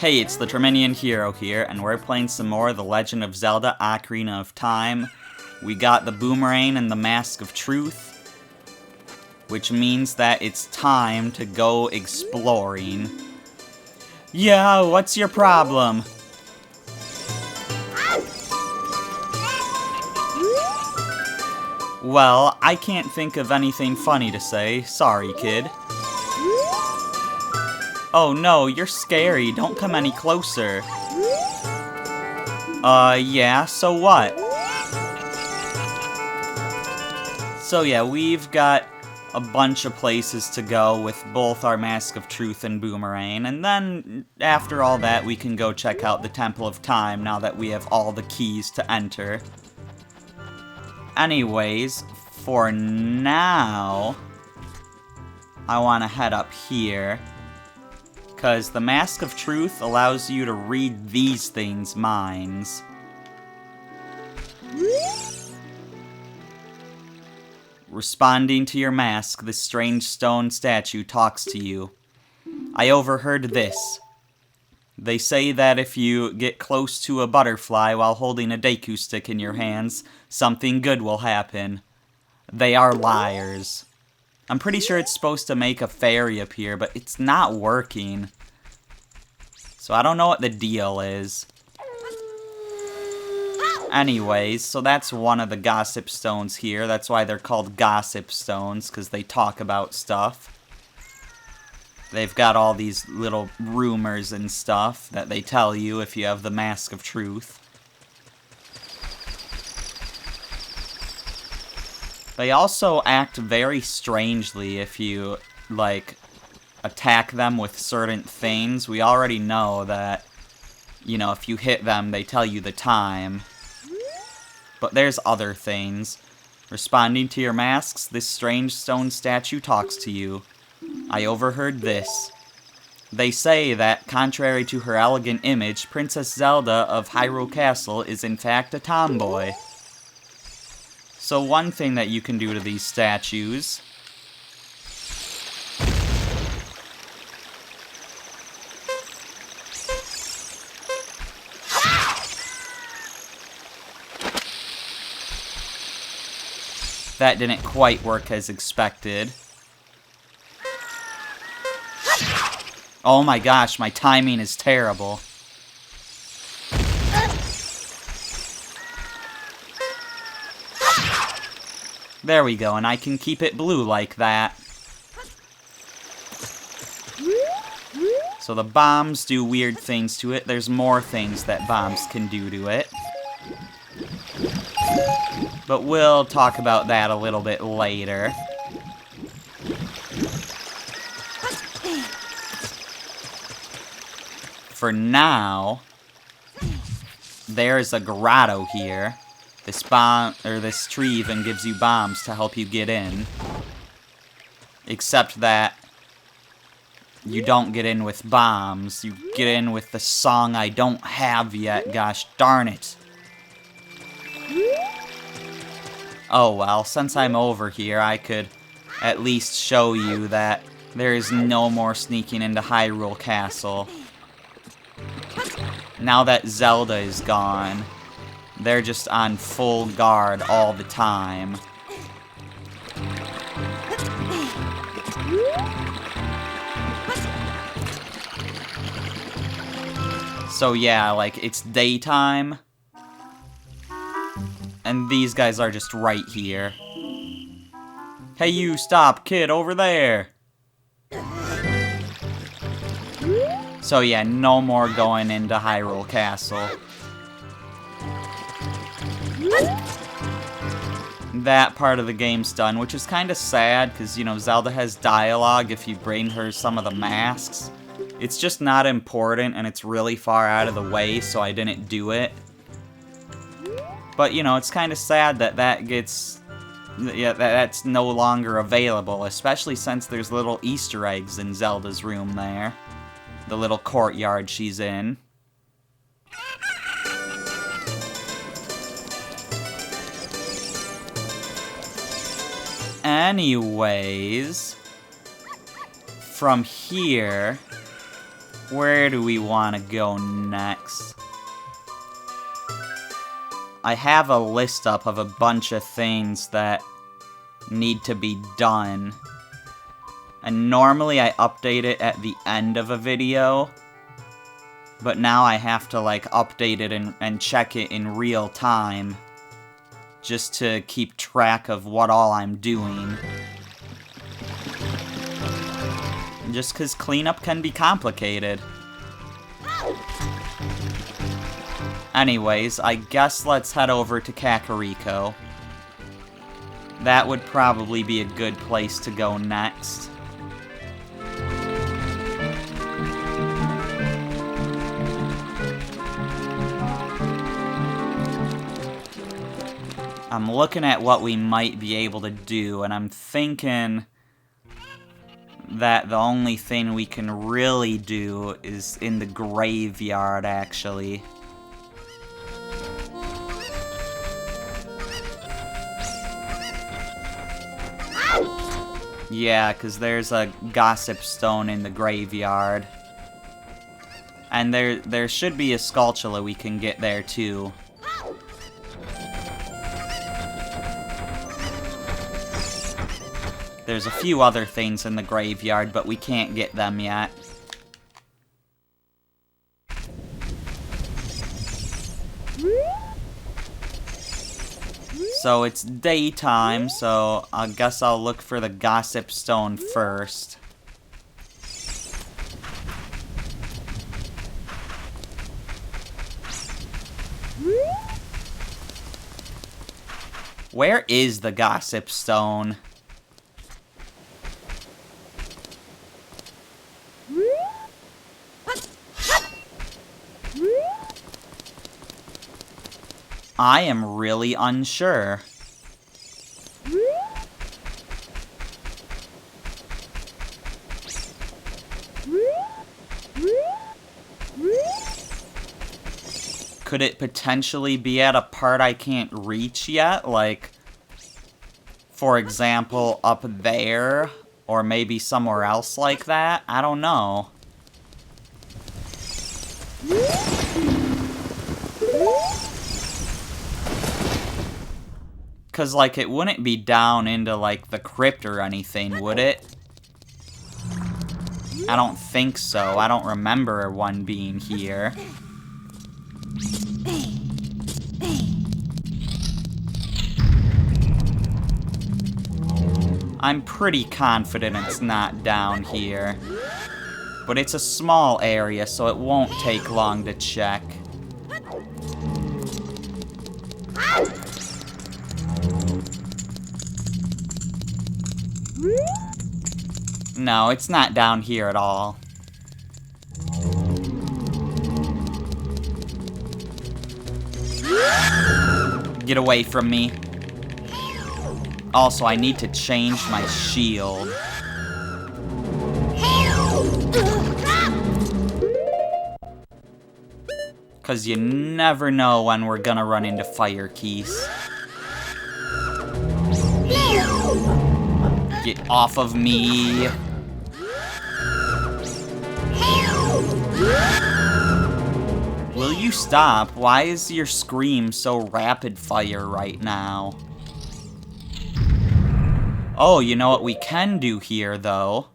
Hey, it's the Treminian Hero here, and we're playing some more The Legend of Zelda Ocarina of Time. We got the Boomerang and the Mask of Truth, which means that it's time to go exploring. Yeah, what's your problem? Well, I can't think of anything funny to say. Sorry, kid. Oh no, you're scary. Don't come any closer. Yeah, so what? So yeah, we've got a bunch of places to go with both our Mask of Truth and Boomerang, and then after all that we can go check out the Temple of Time now that we have all the keys to enter. Anyways, for now, I want to head up here, because the Mask of Truth allows you to read these things' minds. Responding to your mask, this strange stone statue talks to you. I overheard this. They say that if you get close to a butterfly while holding a Deku stick in your hands, something good will happen. They are liars. I'm pretty sure it's supposed to make a fairy appear, but it's not working. So I don't know what the deal is. Anyways, so that's one of the gossip stones here. That's why they're called gossip stones, because they talk about stuff. They've got all these little rumors and stuff that they tell you if you have the Mask of Truth. They also act very strangely if you, like, attack them with certain things. We already know that, you know, if you hit them, they tell you the time. But there's other things. Responding to your masks, this strange stone statue talks to you. I overheard this. They say that, contrary to her elegant image, Princess Zelda of Hyrule Castle is in fact a tomboy. So one thing that you can do to these statues that didn't quite work as expected. Oh my gosh, my timing is terrible. There we go, and I can keep it blue like that. So the bombs do weird things to it. There's more things that bombs can do to it. But we'll talk about that a little bit later. For now, there's a grotto here. This tree even gives you bombs to help you get in. Except that you don't get in with bombs. You get in with the song I don't have yet. Gosh darn it. Oh well, since I'm over here, I could at least show you that there is no more sneaking into Hyrule Castle. Now that Zelda is gone, they're just on full guard all the time. So yeah, like, it's daytime. And these guys are just right here. Hey you, stop, kid, over there! So yeah, no more going into Hyrule Castle. That part of the game's done, which is kind of sad, because, you know, Zelda has dialogue if you bring her some of the masks. It's just not important, and it's really far out of the way, so I didn't do it. But, you know, it's kind of sad that that's no longer available, especially since there's little Easter eggs in Zelda's room there. The little courtyard she's in. Anyways, from here, Where do we want to go next? I have a list up of a bunch of things that need to be done. And normally I update it at the end of a video. But now I have to, like, update it and check it in real time. Just to keep track of what all I'm doing. Just because cleanup can be complicated. Anyways, I guess let's head over to Kakariko. That would probably be a good place to go next. I'm looking at what we might be able to do, and I'm thinking that the only thing we can really do is in the graveyard, actually. Yeah, because there's a gossip stone in the graveyard. And there should be a Skulltula we can get there, too. There's a few other things in the graveyard, but we can't get them yet. So it's daytime, so I guess I'll look for the gossip stone first. Where is the gossip stone? I am really unsure. Could it potentially be at a part I can't reach yet? Like, for example, up there? Or maybe somewhere else like that? I don't know. Because, like, it wouldn't be down into, like, the crypt or anything, would it? I don't think so. I don't remember one being here. I'm pretty confident it's not down here. But it's a small area, so it won't take long to check. No, it's not down here at all. Get away from me. Also, I need to change my shield. Because you never know when we're gonna run into fire keys. Get off of me. Will you stop? Why is your scream so rapid fire right now? Oh, you know what we can do here, though?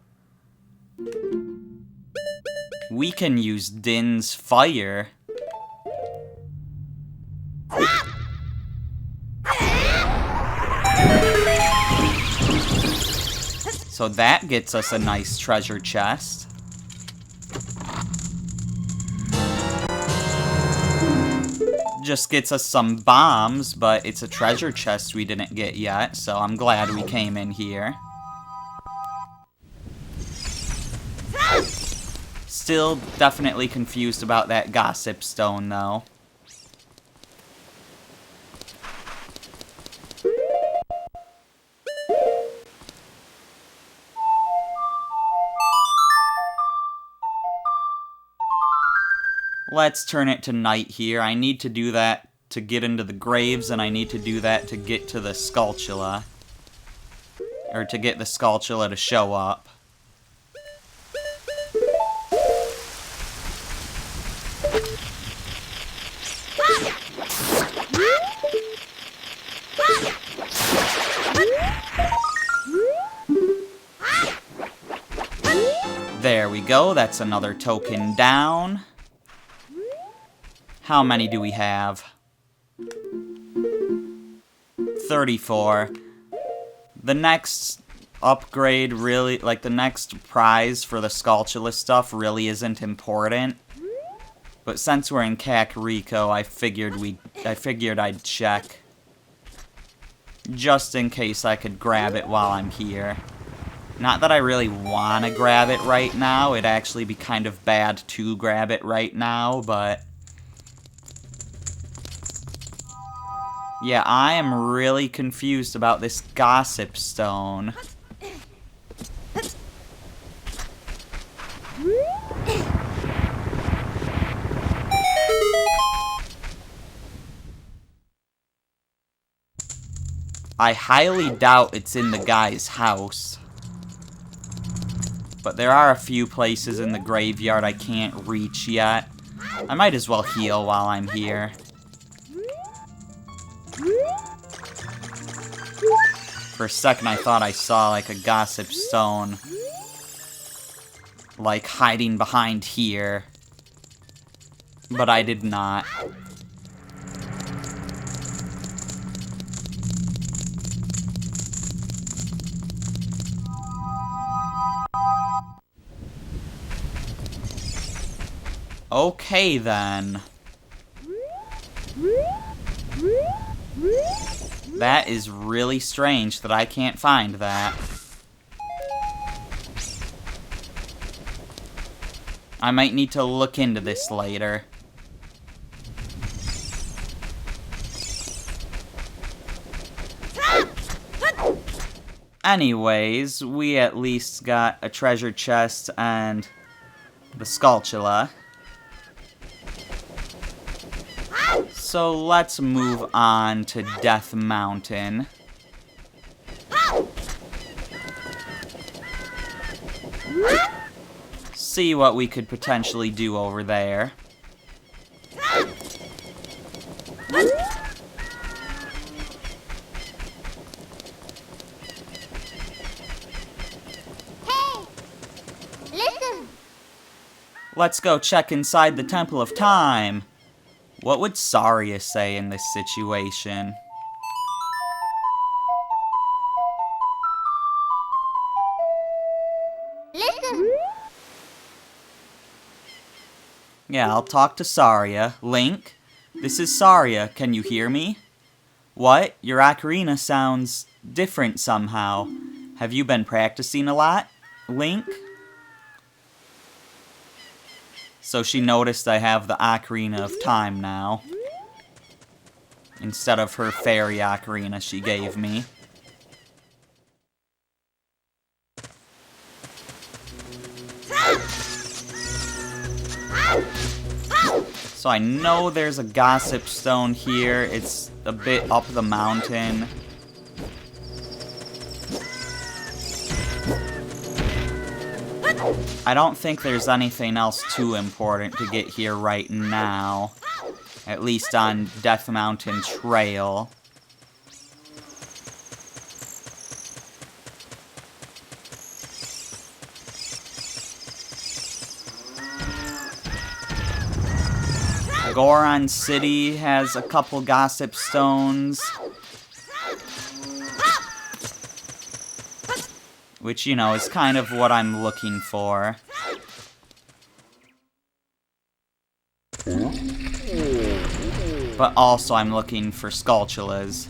We can use Din's fire. So that gets us a nice treasure chest. Just gets us some bombs, but it's a treasure chest we didn't get yet, so I'm glad we came in here. Still definitely confused about that gossip stone, though. Let's turn it to night here. I need to do that to get into the graves, and I need to do that to get to the Skulltula. Or to get the Skulltula to show up. There we go, that's another token down. How many do we have? 34. The next upgrade really, like the next prize for the Skulltula stuff really isn't important. But since we're in Kakariko, I figured I'd check. Just in case I could grab it while I'm here. Not that I really want to grab it right now. It'd actually be kind of bad to grab it right now, but... yeah, I am really confused about this Gossip Stone. I highly doubt it's in the guy's house. But there are a few places in the graveyard I can't reach yet. I might as well heal while I'm here. For a second I thought I saw like a Gossip Stone like hiding behind here. But I did not. Okay, then. That is really strange that I can't find that. I might need to look into this later. Anyways, we at least got a treasure chest and the Skulltula. So let's move on to Death Mountain. See what we could potentially do over there. Hey! Listen! Let's go check inside the Temple of Time. What would Saria say in this situation? Listen! Yeah, I'll talk to Saria. Link, this is Saria. Can you hear me? What? Your ocarina sounds different somehow. Have you been practicing a lot, Link? So she noticed I have the Ocarina of Time now. Instead of her fairy ocarina she gave me. So I know there's a Gossip Stone here. It's a bit up the mountain. I don't think there's anything else too important to get here right now. At least on Death Mountain Trail. Goron City has a couple Gossip Stones. Which, you know, is kind of what I'm looking for. But also I'm looking for Skulltulas.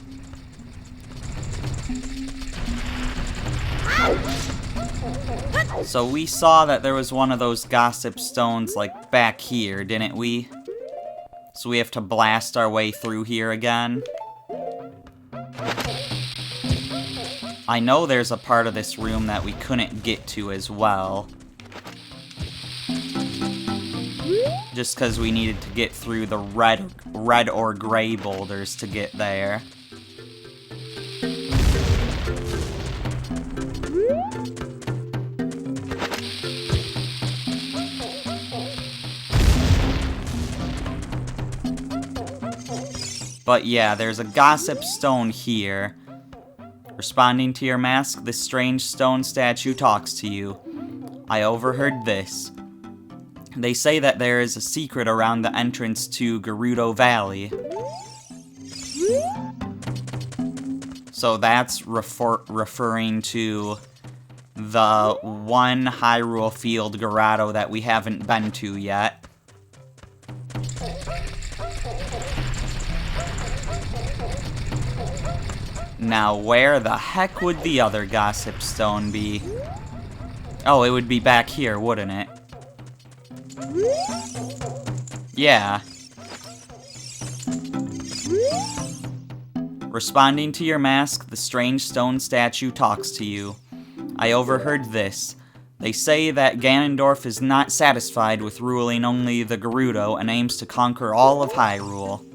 So we saw that there was one of those Gossip Stones, like, back here, didn't we? So we have to blast our way through here again. I know there's a part of this room that we couldn't get to as well. Just because we needed to get through the red or gray boulders to get there. But yeah, there's a gossip stone here. Responding to your mask, this strange stone statue talks to you. I overheard this. They say that there is a secret around the entrance to Gerudo Valley. So that's referring to the one Hyrule Field Gerudo that we haven't been to yet. Now, where the heck would the other gossip stone be? Oh, it would be back here, wouldn't it? Yeah. Responding to your mask, the strange stone statue talks to you. I overheard this. They say that Ganondorf is not satisfied with ruling only the Gerudo and aims to conquer all of Hyrule.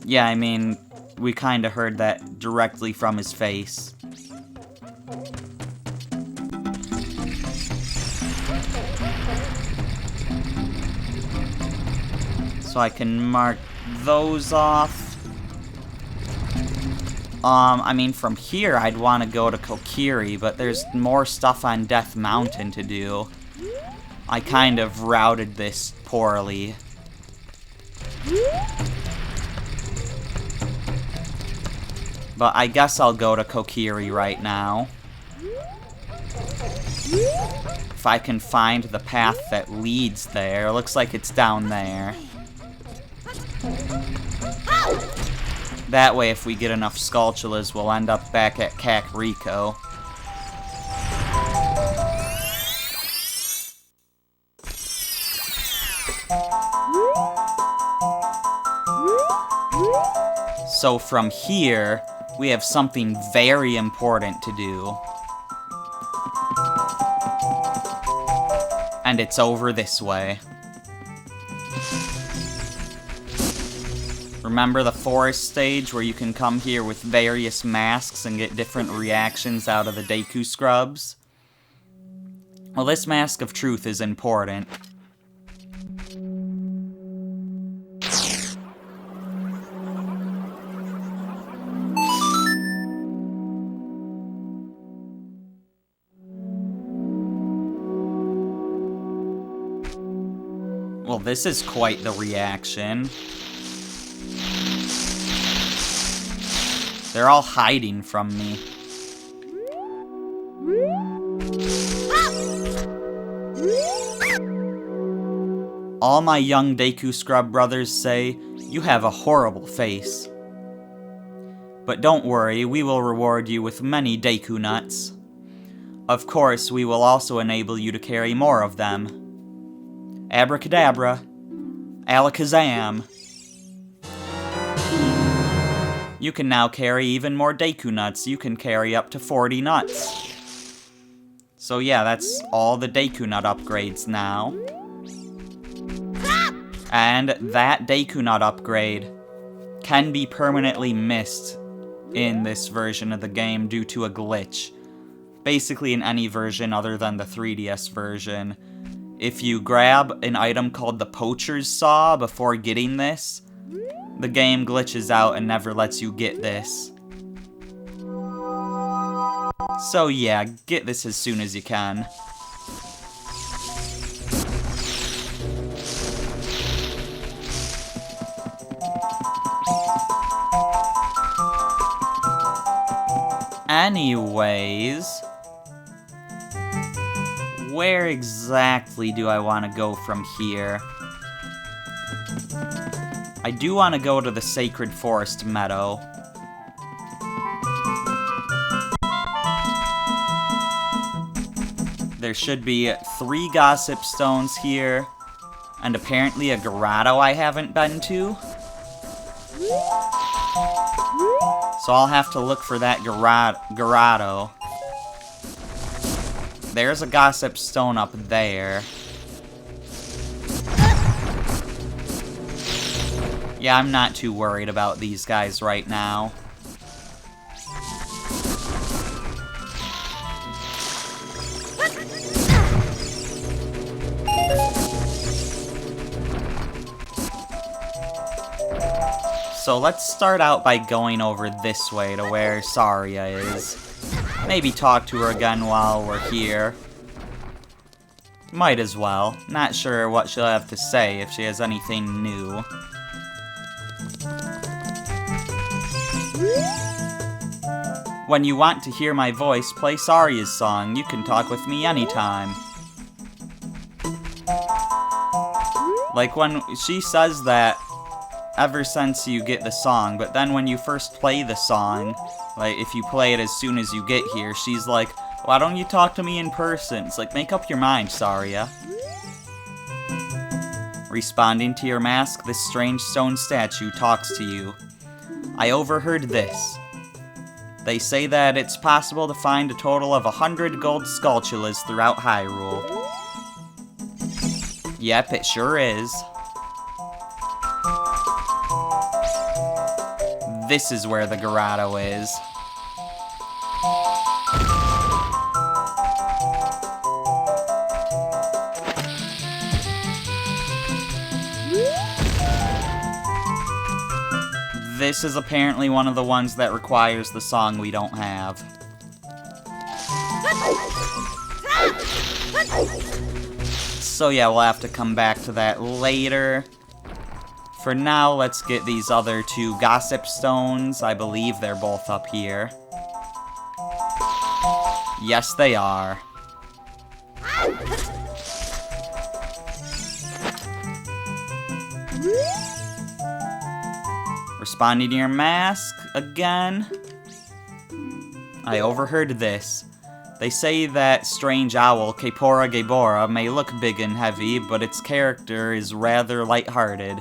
Yeah, I mean, we kinda heard that directly from his face. So I can mark those off. I mean, from here, I'd want to go to Kokiri, but there's more stuff on Death Mountain to do. I kind of routed this poorly. But I guess I'll go to Kokiri right now. If I can find the path that leads there. Looks like it's down there. That way, if we get enough Skulltulas, we'll end up back at Kakariko. So from here, we have something very important to do. And it's over this way. Remember the forest stage where you can come here with various masks and get different reactions out of the Deku Scrubs? Well, this Mask of Truth is important. Well, this is quite the reaction. They're all hiding from me. All my young Deku Scrub brothers say, you have a horrible face. But don't worry, we will reward you with many Deku Nuts. Of course, we will also enable you to carry more of them. Abracadabra. Alakazam. You can now carry even more Deku Nuts. You can carry up to 40 nuts. So yeah, that's all the Deku Nut upgrades now. And that Deku Nut upgrade can be permanently missed in this version of the game due to a glitch. Basically in any version other than the 3DS version. If you grab an item called the Poacher's Saw before getting this, the game glitches out and never lets you get this. So yeah, get this as soon as you can. Anyways, where exactly do I want to go from here? I do want to go to the Sacred Forest Meadow. There should be 3 Gossip Stones here, and apparently a Gerudo I haven't been to. So I'll have to look for that Gerudo. There's a Gossip Stone up there. Yeah, I'm not too worried about these guys right now. So let's start out by going over this way to where Saria is. Maybe talk to her again while we're here. Might as well. Not sure what she'll have to say if she has anything new. When you want to hear my voice, play Saria's song. You can talk with me anytime. Like when she says that ever since you get the song, but then when you first play the song, like if you play it as soon as you get here, she's like, why don't you talk to me in person? It's like, make up your mind, Saria. Responding to your mask, this strange stone statue talks to you. I overheard this. They say that it's possible to find a total of 100 gold skulltulas throughout Hyrule. Yep, it sure is. This is where the grotto is. This is apparently one of the ones that requires the song we don't have. So yeah, we'll have to come back to that later. For now, let's get these other two gossip stones. I believe they're both up here. Yes, they are. Responding to your mask again. I overheard this. They say that strange owl, Kaepora Gaebora, may look big and heavy, but its character is rather lighthearted.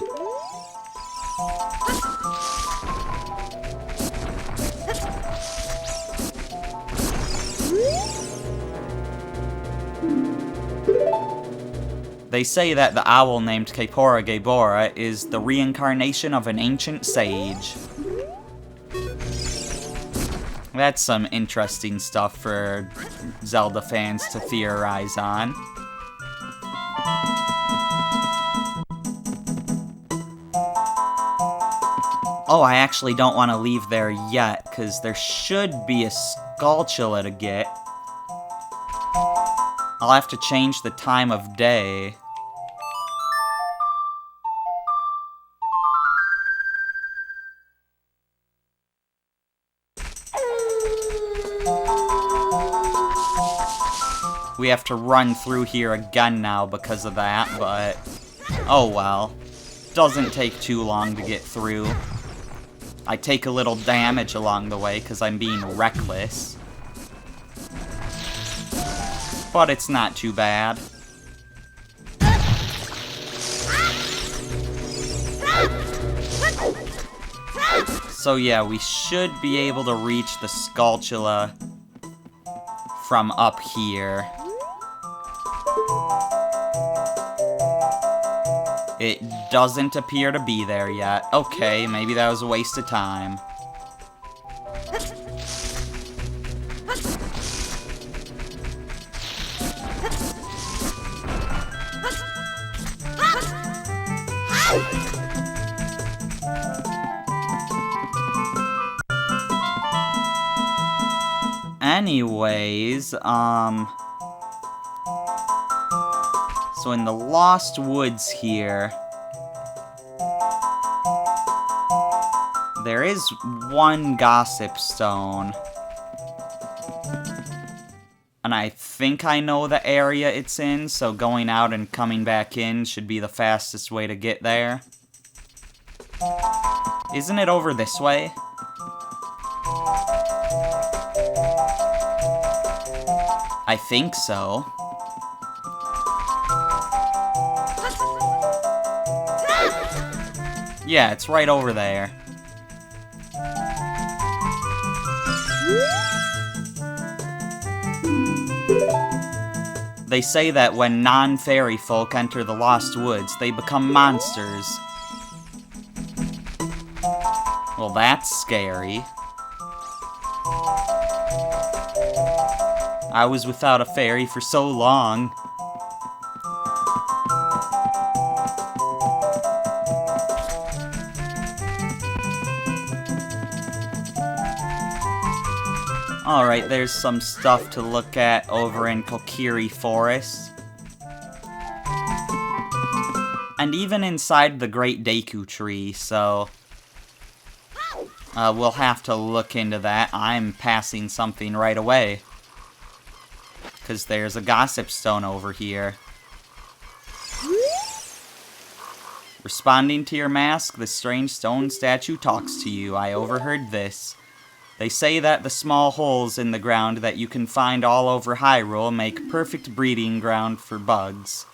They say that the owl named Kaepora Gaebora is the reincarnation of an ancient sage. That's some interesting stuff for Zelda fans to theorize on. Oh, I actually don't want to leave there yet, because there should be a Skulltula to get. I'll have to change the time of day. We have to run through here again now because of that, but oh well. Doesn't take too long to get through. I take a little damage along the way because I'm being reckless. But it's not too bad. So yeah, we should be able to reach the Skulltula from up here. It doesn't appear to be there yet. Okay, maybe that was a waste of time. Anyways, so in the Lost Woods here, there is one gossip stone. And I think I know the area it's in, so going out and coming back in should be the fastest way to get there. Isn't it over this way? I think so. Yeah, it's right over there. They say that when non-fairy folk enter the Lost Woods, they become monsters. Well, that's scary. I was without a fairy for so long. Alright, there's some stuff to look at over in Kokiri Forest. And even inside the Great Deku Tree, so... we'll have to look into that. I'm passing something right away. Because there's a Gossip Stone over here. Responding to your mask, the strange stone statue talks to you. I overheard this. They say that the small holes in the ground that you can find all over Hyrule make perfect breeding ground for bugs.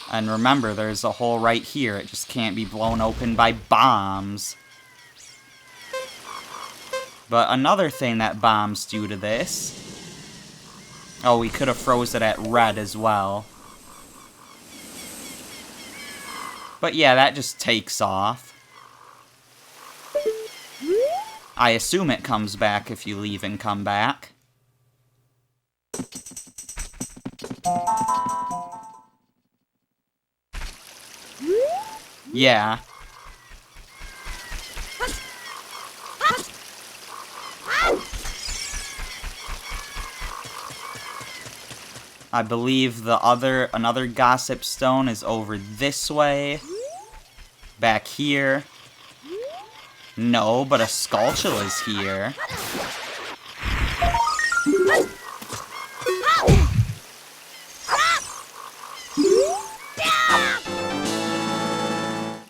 And remember, there's a hole right here. It just can't be blown open by bombs. But another thing that bombs do to this... Oh, we could have froze it at red as well. But yeah, that just takes off. I assume it comes back if you leave and come back. Yeah. I believe another Gossip Stone is over this way. Back here. No, but a Skulltula is here.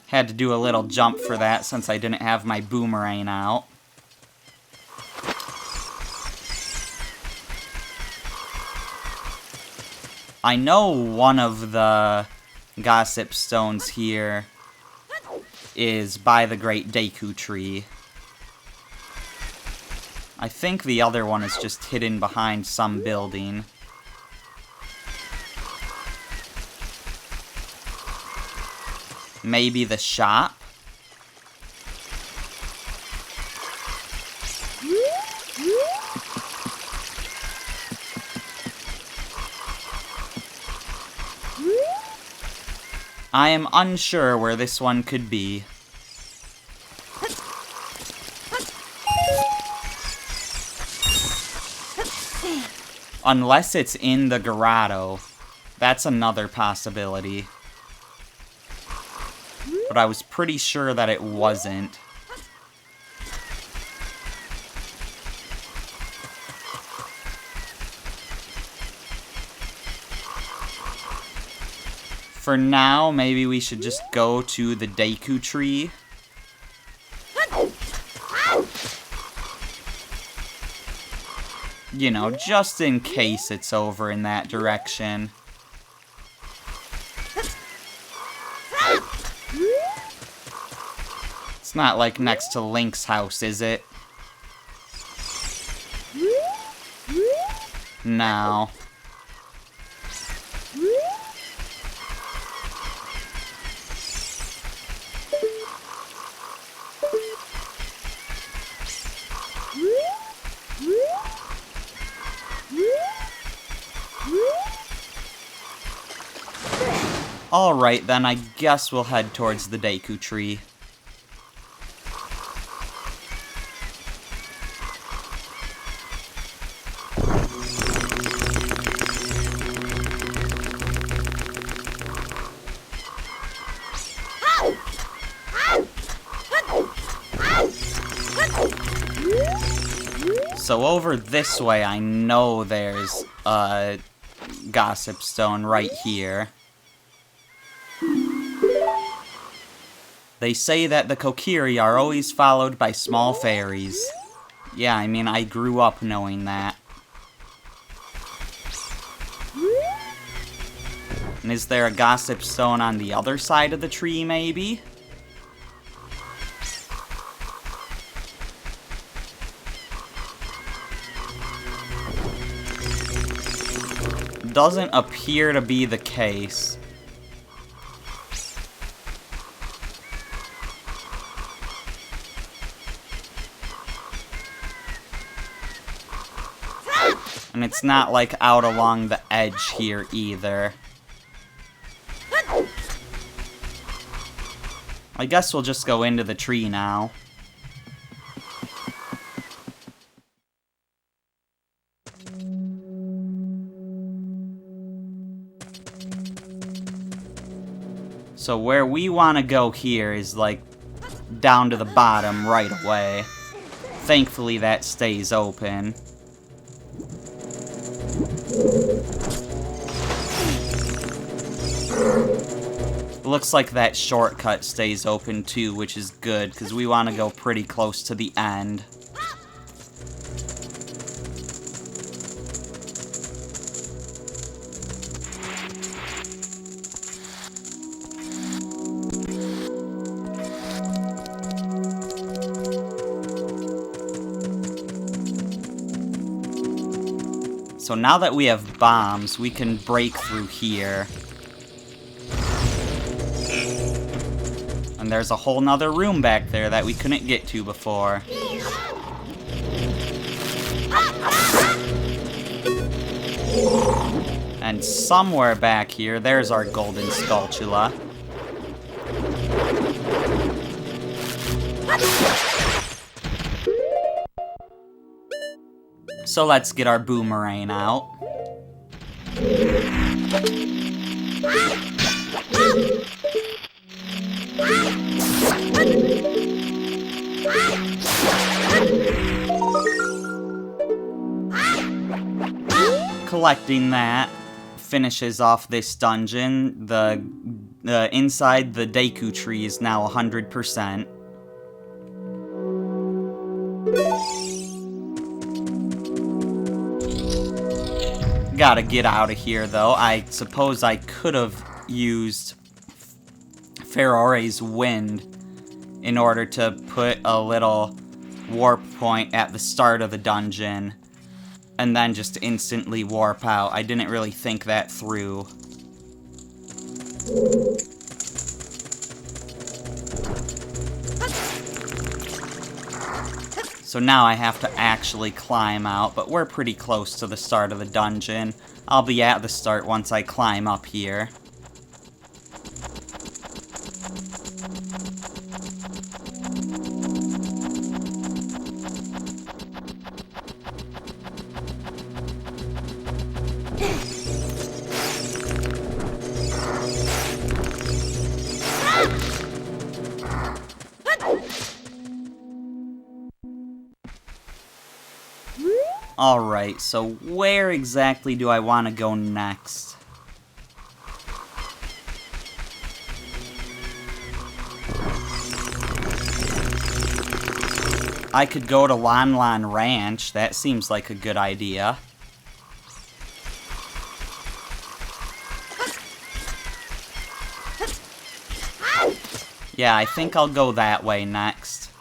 Had to do a little jump for that since I didn't have my Boomerang out. I know one of the Gossip Stones here is by the Great Deku Tree. I think the other one is just hidden behind some building. Maybe the shop? I am unsure where this one could be. Unless it's in the Grotto. That's another possibility. But I was pretty sure that it wasn't. For now, maybe we should just go to the Deku Tree. You know, just in case it's over in that direction. It's not like next to Link's house, is it? No. Alright then, I guess we'll head towards the Deku Tree. So over this way, I know there's a Gossip Stone right here. They say that the Kokiri are always followed by small fairies. Yeah, I mean, I grew up knowing that. And is there a Gossip Stone on the other side of the tree, maybe? Doesn't appear to be the case. And it's not like out along the edge here either. I guess we'll just go into the tree now. So where we want to go here is, like, down to the bottom right away. Thankfully, that stays open. Looks like that shortcut stays open too, which is good, because we want to go pretty close to the end. So now that we have bombs, we can break through here. And there's a whole nother room back there that we couldn't get to before. And somewhere back here, there's our golden Skulltula. So let's get our Boomerang out. Collecting that finishes off this dungeon. The inside the Deku tree is now 100%. Gotta get out of here, though. I suppose I could have used Ferore's Wind in order to put a little warp point at the start of the dungeon and then just instantly warp out. I didn't really think that through. So now I have to actually climb out, but we're pretty close to the start of the dungeon. I'll be at the start once I climb up here. Alright, so where exactly do I want to go next? I could go to Lon Lon Ranch. That seems like a good idea. Yeah, I think I'll go that way next.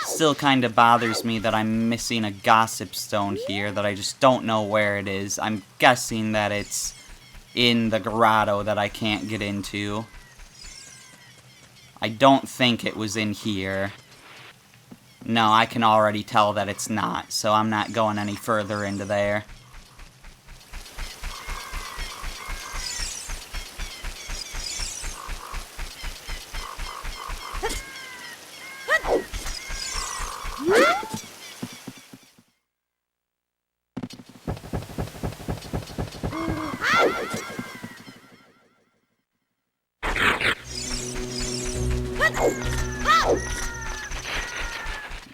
Still kind of bothers me that I'm missing a gossip stone here that I just don't know where it is. I'm guessing that it's in the grotto that I can't get into. I don't think it was in here. No, I can already tell that it's not, so I'm not going any further into there.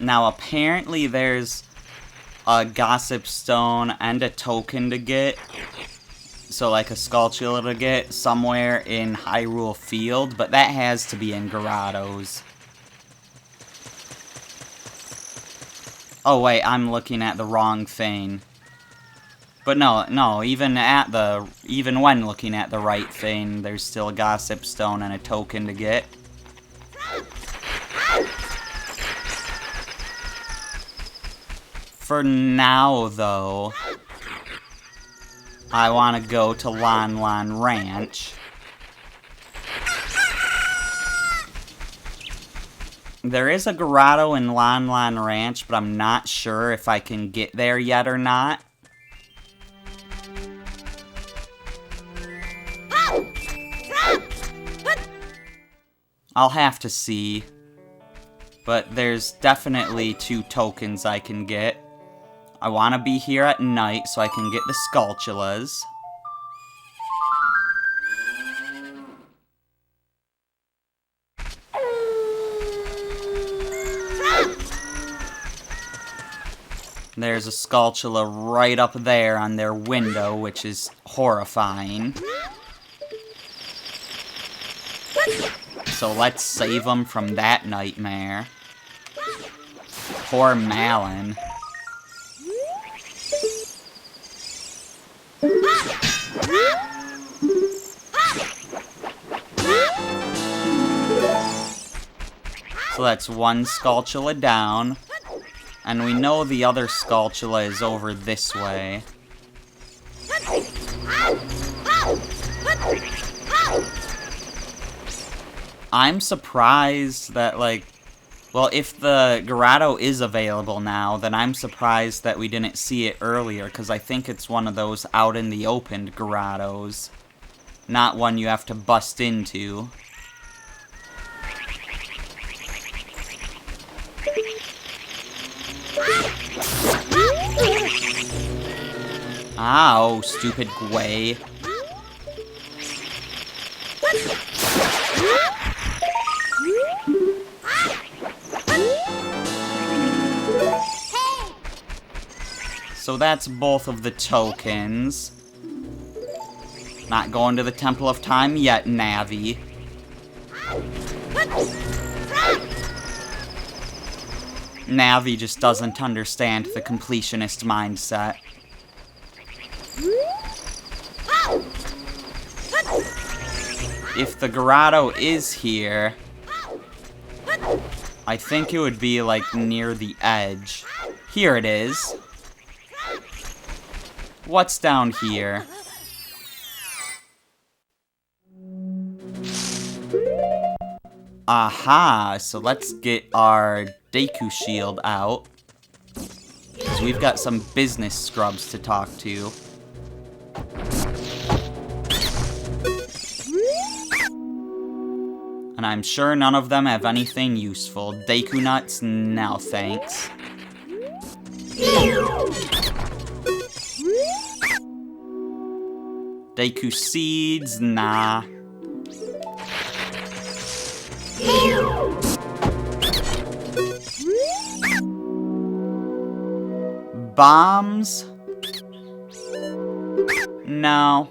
Now, apparently there's a gossip stone and a token to get. So, like a Skulltula to get somewhere in Hyrule Field, but that has to be in Grottos. Oh, wait, I'm looking at the wrong thing. But no, even when looking at the right thing, there's still a gossip stone and a token to get. For now, though, I want to go to Lon Lon Ranch. There is a grotto in Lon Lon Ranch, but I'm not sure if I can get there yet or not. I'll have to see. But there's definitely 2 tokens I can get. I want to be here at night so I can get the Skulltulas. There's a Skulltula right up there on their window, which is horrifying. So let's save them from that nightmare. Poor Malin. So that's one Skulltula down. And we know the other Skulltula is over this way. I'm surprised that, like... Well, if the Grotto is available now, then I'm surprised that we didn't see it earlier, because I think it's one of those out-in-the-open grottos. Not one you have to bust into. Ow, stupid Gwei. So that's both of the tokens. Not going to the Temple of Time yet, Navi. Navi just doesn't understand the completionist mindset. If the grotto is here, I think it would be, like, near the edge. Here it is. What's down here? Aha! So let's get our Deku shield out. Because we've got some business scrubs to talk to. And I'm sure none of them have anything useful. Deku nuts? No thanks. Deku seeds? Nah. Bombs? No.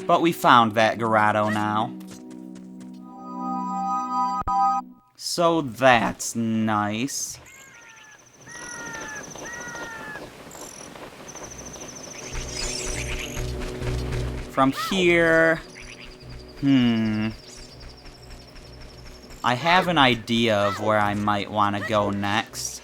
But we found that grotto now. So that's nice. From here... I have an idea of where I might want to go next.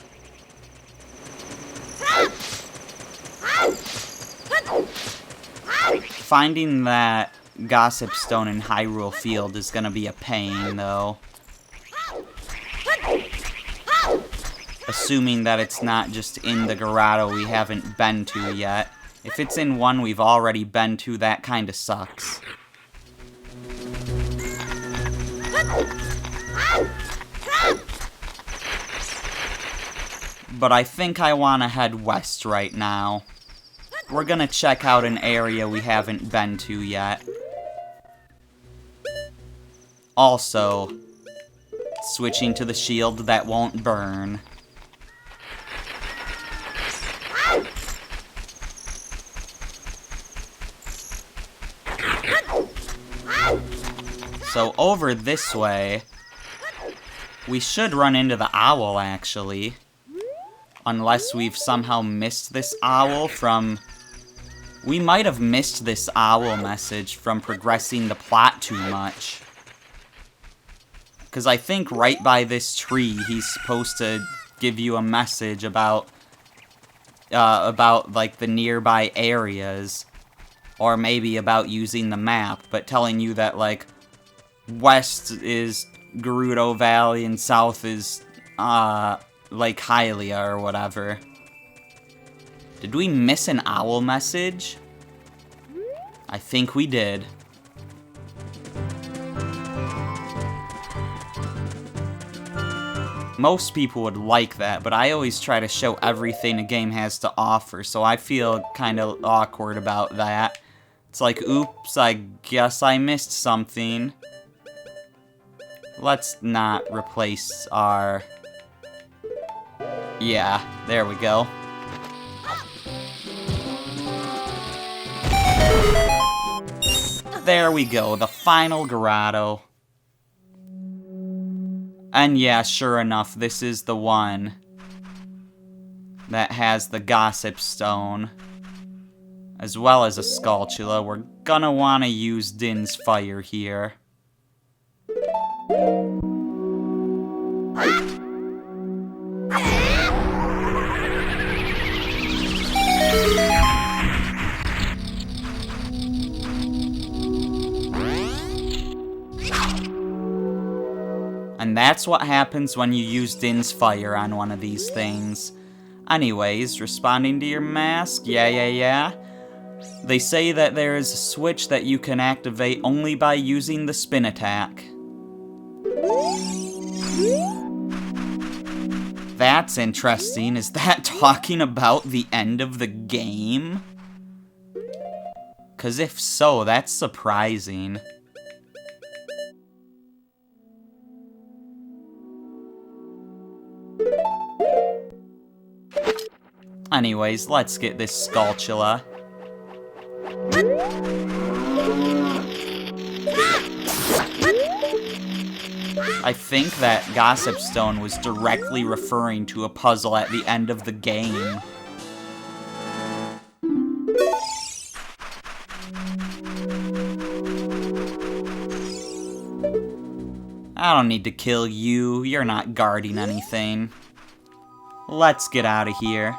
Finding that Gossip Stone in Hyrule Field is gonna be a pain, though. Assuming that it's not just in the grotto we haven't been to yet. If it's in one we've already been to, that kinda sucks. But I think I want to head west right now. We're gonna check out an area we haven't been to yet. Also, switching to the shield that won't burn. So over this way, we should run into the owl, actually. Unless we've somehow missed this owl from... We might have missed this owl message from progressing the plot too much. Because I think right by this tree, he's supposed to give you a message about, like, the nearby areas. Or maybe about using the map, but telling you that, like, west is Gerudo Valley and south is, Lake Hylia or whatever. Did we miss an owl message? I think we did. Most people would like that, but I always try to show everything a game has to offer, so I feel kind of awkward about that. It's like, oops, I guess I missed something. Let's not replace our Yeah, there we go. There we go, the final grotto. And yeah, sure enough, this is the one that has the Gossip Stone, as well as a Skulltula. We're gonna want to use Din's Fire here. And that's what happens when you use Din's Fire on one of these things. Anyways, responding to your mask, yeah. They say that there is a switch that you can activate only by using the spin attack. That's interesting. Is that talking about the end of the game? 'Cause if so, that's surprising. Anyways, let's get this Skulltula. I think that Gossip Stone was directly referring to a puzzle at the end of the game. I don't need to kill you. You're not guarding anything. Let's get out of here.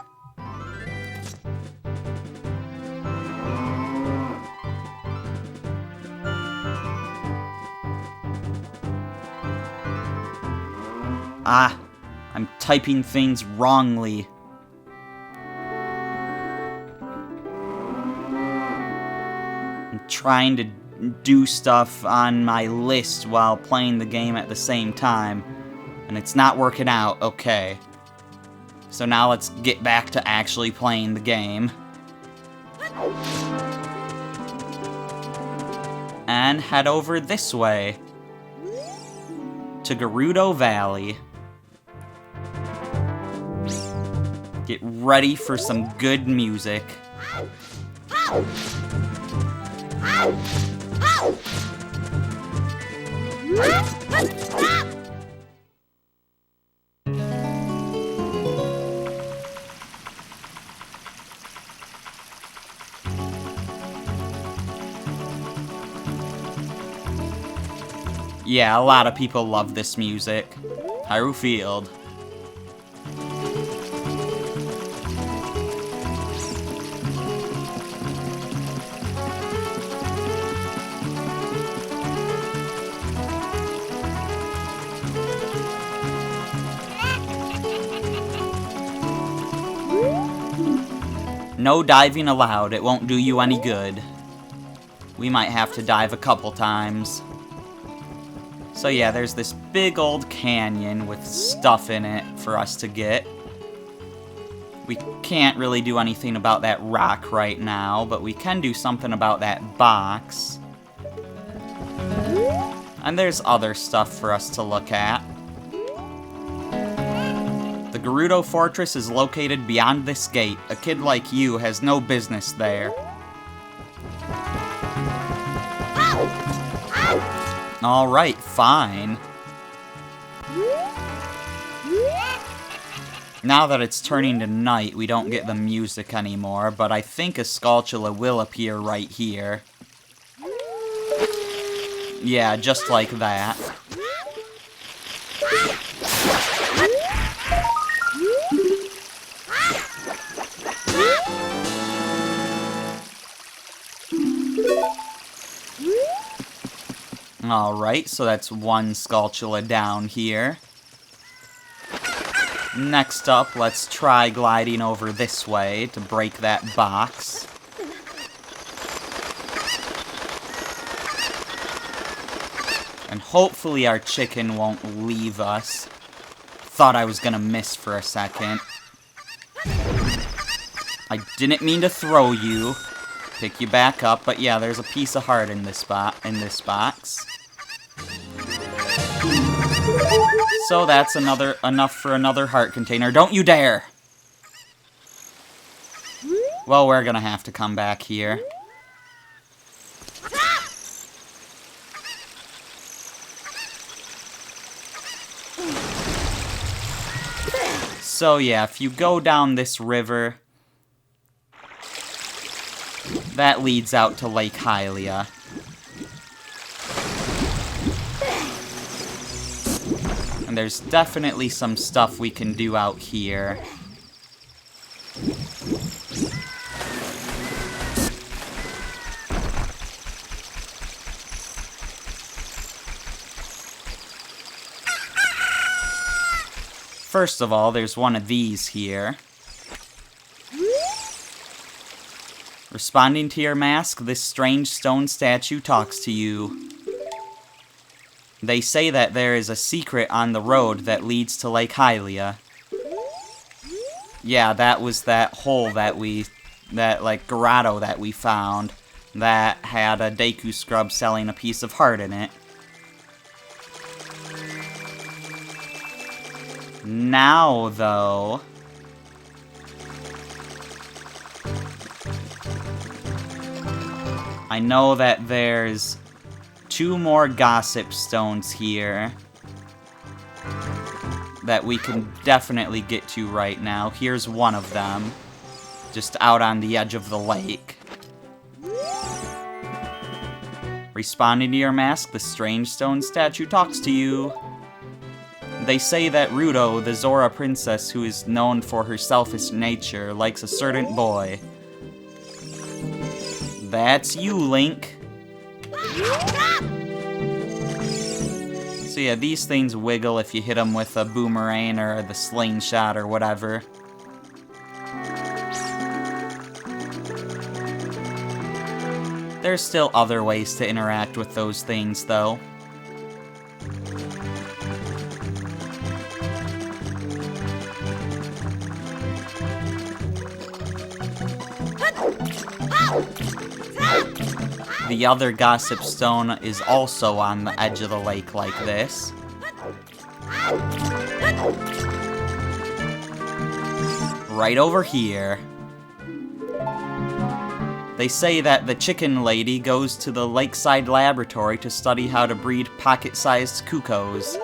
Ah, I'm typing things wrongly. I'm trying to do stuff on my list while playing the game at the same time, and it's not working out. Okay. So now let's get back to actually playing the game. And head over this way to Gerudo Valley. Get ready for some good music. Yeah, a lot of people love this music. Hyrule Field. No diving allowed, it won't do you any good. We might have to dive a couple times. So yeah, there's this big old canyon with stuff in it for us to get. We can't really do anything about that rock right now, but we can do something about that box. And there's other stuff for us to look at. The Gerudo Fortress is located beyond this gate. A kid like you has no business there. Alright, fine. Now that it's turning to night, we don't get the music anymore, but I think a Skulltula will appear right here. Yeah, just like that. Alright, so that's one Skulltula down here. Next up, let's try gliding over this way to break that box. And hopefully our chicken won't leave us. Thought I was gonna miss for a second. I didn't mean to throw you. Pick you back up, but yeah, there's a piece of heart in this box. So that's enough for another heart container. Don't you dare! Well, we're gonna have to come back here. So yeah, if you go down this river, that leads out to Lake Hylia. And there's definitely some stuff we can do out here. First of all, there's one of these here. Responding to your mask, this strange stone statue talks to you. They say that there is a secret on the road that leads to Lake Hylia. Yeah, that was that hole that like, grotto that we found that had a Deku Scrub selling a piece of heart in it. Now, though... I know that there's 2 more gossip stones here that we can definitely get to right now. Here's one of them, just out on the edge of the lake. Responding to your mask, the strange stone statue talks to you. They say that Ruto, the Zora princess who is known for her selfish nature, likes a certain boy. That's you, Link. So yeah, these things wiggle if you hit them with a boomerang or the slingshot or whatever. There's still other ways to interact with those things, though. The other gossip stone is also on the edge of the lake like this. Right over here. They say that the chicken lady goes to the lakeside laboratory to study how to breed pocket-sized cuckoos.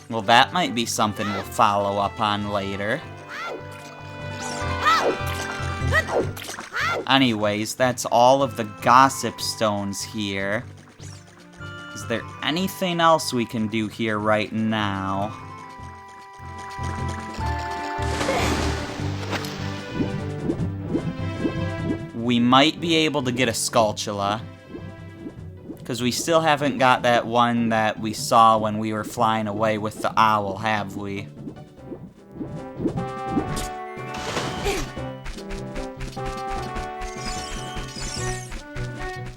Well, that might be something we'll follow up on later. Anyways, that's all of the gossip stones here. Is there anything else we can do here right now? We might be able to get a Skulltula, because we still haven't got that one that we saw when we were flying away with the owl, have we?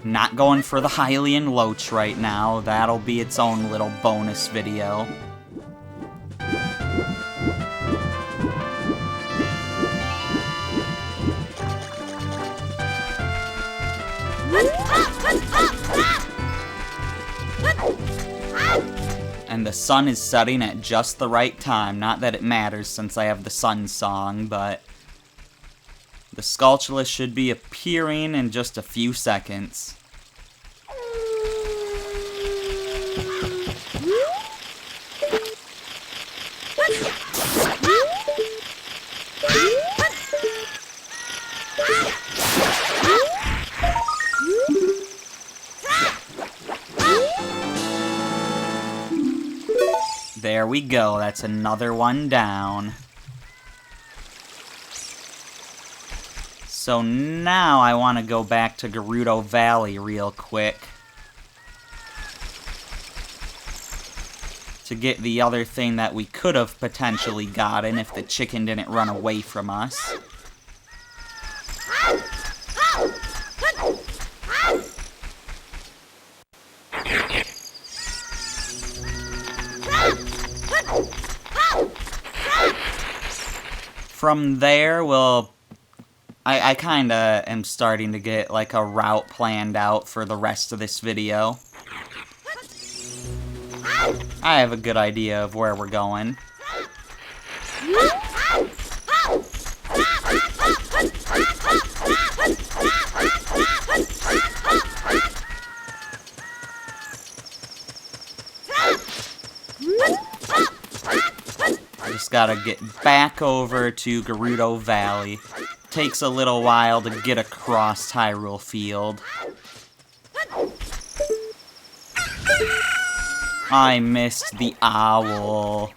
Not going for the Hylian Loach right now. That'll be its own little bonus video. And the sun is setting at just the right time. Not that it matters since I have the sun song, but the Skulltula should be appearing in just a few seconds. There we go, that's another one down. So now I want to go back to Gerudo Valley real quick to get the other thing that we could have potentially gotten if the chicken didn't run away from us. From there, I kinda am starting to get like a route planned out for the rest of this video. I have a good idea of where we're going. Just gotta get back over to Gerudo Valley. Takes a little while to get across Hyrule Field. I missed the owl.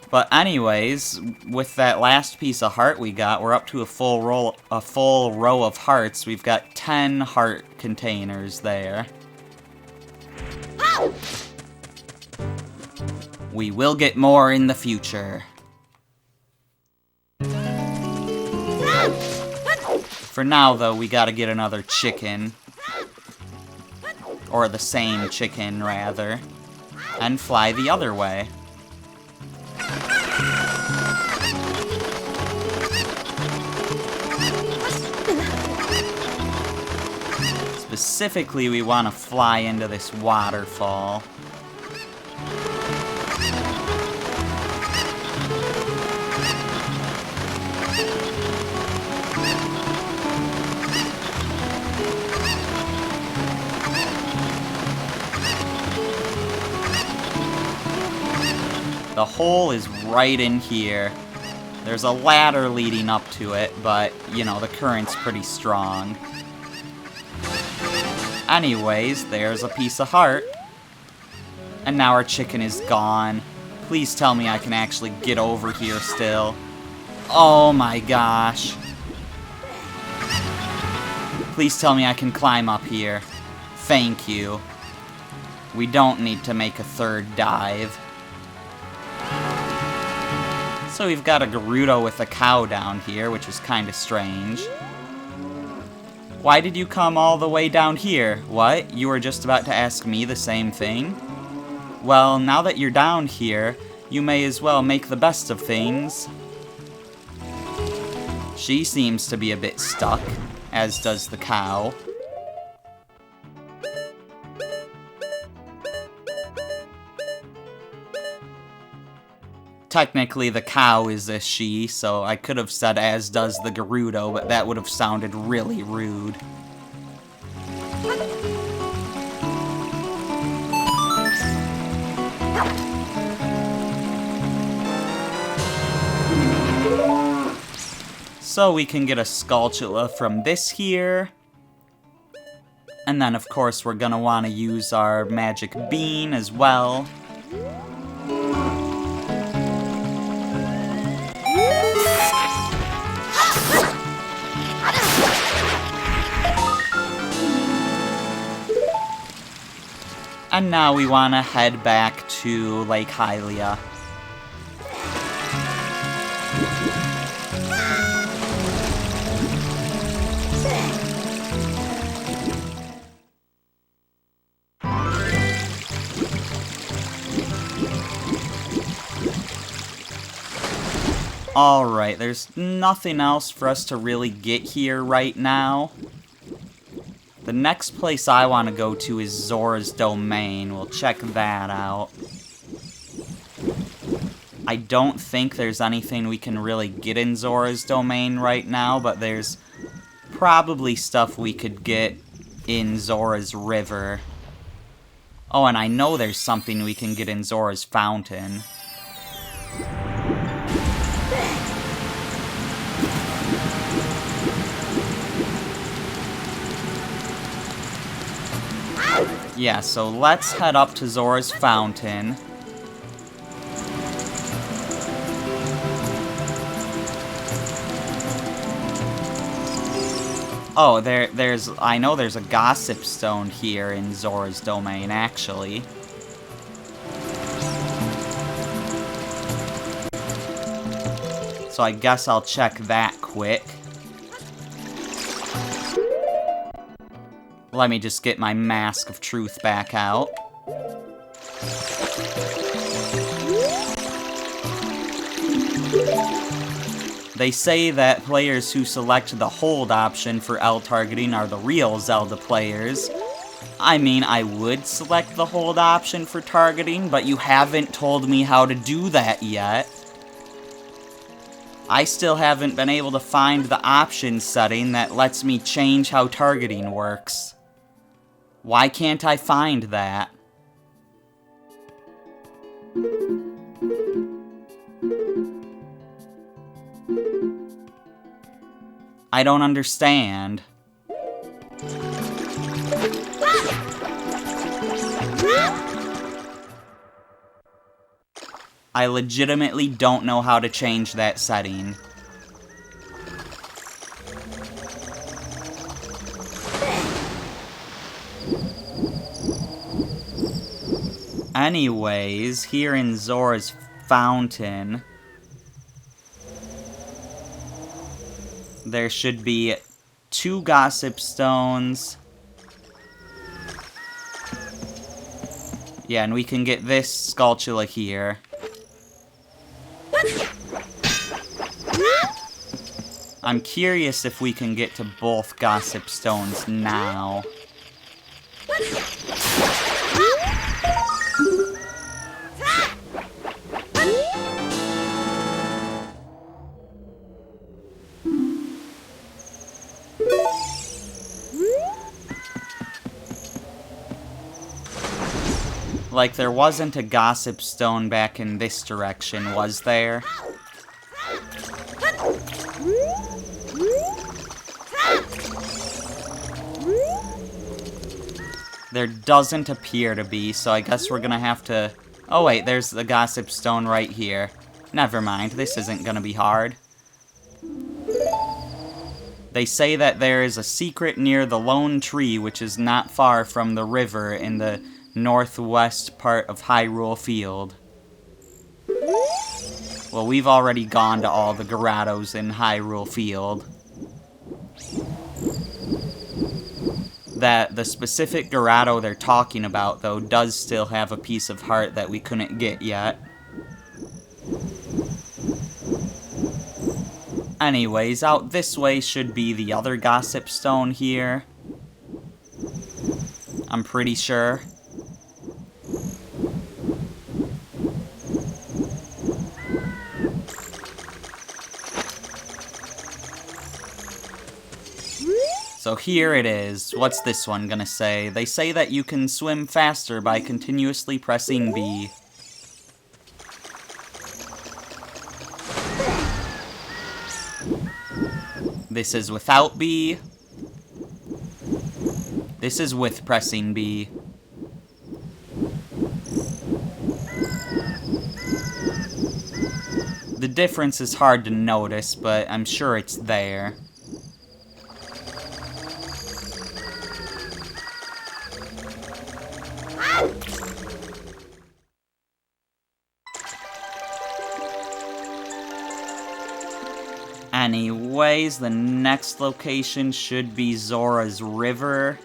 But anyways, with that last piece of heart we got, we're up to a full row of hearts. We've got 10 heart containers there. We will get more in the future. For now, though, we gotta get another chicken. Or the same chicken, rather. And fly the other way. Specifically, we want to fly into this waterfall. The hole is right in here. There's a ladder leading up to it, but, you know, the current's pretty strong. Anyways, there's a piece of heart. And now our chicken is gone. Please tell me I can actually get over here still. Oh my gosh. Please tell me I can climb up here. Thank you. We don't need to make a third dive. So we've got a Gerudo with a cow down here, which is kind of strange. Why did you come all the way down here? What? You were just about to ask me the same thing? Well, now that you're down here, you may as well make the best of things. She seems to be a bit stuck, as does the cow. Technically, the cow is a she, so I could have said as does the Gerudo, but that would have sounded really rude. So we can get a Skulltula from this here. And then, of course, we're gonna want to use our magic bean as well. And now we want to head back to Lake Hylia. Alright, there's nothing else for us to really get here right now. The next place I want to go to is Zora's Domain. We'll check that out. I don't think there's anything we can really get in Zora's Domain right now, but there's probably stuff we could get in Zora's River. Oh, and I know there's something we can get in Zora's Fountain. Yeah, so let's head up to Zora's Fountain. Oh, I know there's a Gossip Stone here in Zora's Domain, actually. So I guess I'll check that quick. Let me just get my Mask of Truth back out. They say that players who select the hold option for L targeting are the real Zelda players. I mean, I would select the hold option for targeting, but you haven't told me how to do that yet. I still haven't been able to find the option setting that lets me change how targeting works. Why can't I find that? I don't understand. I legitimately don't know how to change that setting. Anyways, here in Zora's Fountain, there should be 2 Gossip Stones. Yeah, and we can get this Skulltula here. I'm curious if we can get to both Gossip Stones now. Like, there wasn't a Gossip Stone back in this direction, was there? There doesn't appear to be, so I guess we're gonna have to... Oh wait, there's the Gossip Stone right here. Never mind, this isn't gonna be hard. They say that there is a secret near the Lone Tree, which is not far from the river in the northwest part of Hyrule Field. Well, we've already gone to all the Gyarados in Hyrule Field. That the specific Gyarado they're talking about, though, does still have a piece of heart that we couldn't get yet. Anyways, out this way should be the other Gossip Stone here. I'm pretty sure. So here it is. What's this one gonna say? They say that you can swim faster by continuously pressing B. This is without B. This is with pressing B. The difference is hard to notice, but I'm sure it's there. Anyways, the next location should be Zora's River.